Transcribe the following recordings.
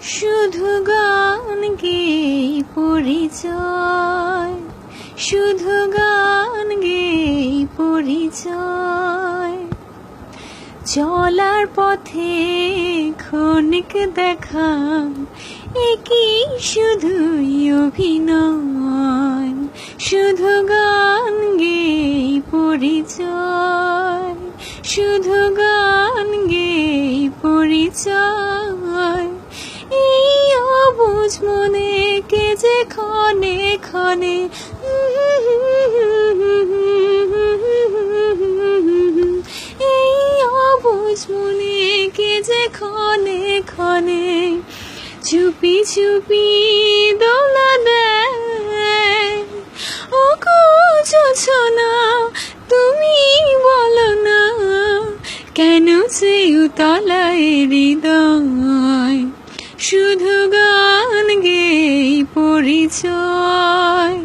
শুধু গান গেয়ে পরিচয়, শুধু গান গেয়ে পরিচয়। চলার পথে ক্ষণিক দেখা, একই শুধুই অভিনয়। শুধু গান গেয়ে পরিচয়, শুধু গান গেয়ে পরিচয়। এই অবুঝ মনে কে যে ক্ষণে ক্ষণে এই অবুঝ মনে কে যে ক্ষণে ক্ষণে চুপি চুপি দোলা দেয়। ও কুজোছনা তুমি বলো না, কেন যে উতলায় হৃদয়। শুধু গান গেয়ে পরিচয়,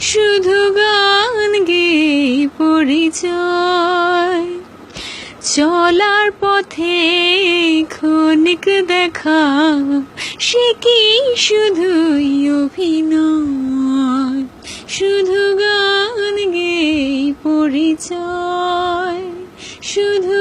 শুধু গান গেয়ে পরিচয়। চলার পথে ক্ষণিক দেখা, সে কি শুধুই অভিনয়। শুধু গান গেয়ে পরিচয়, শুধু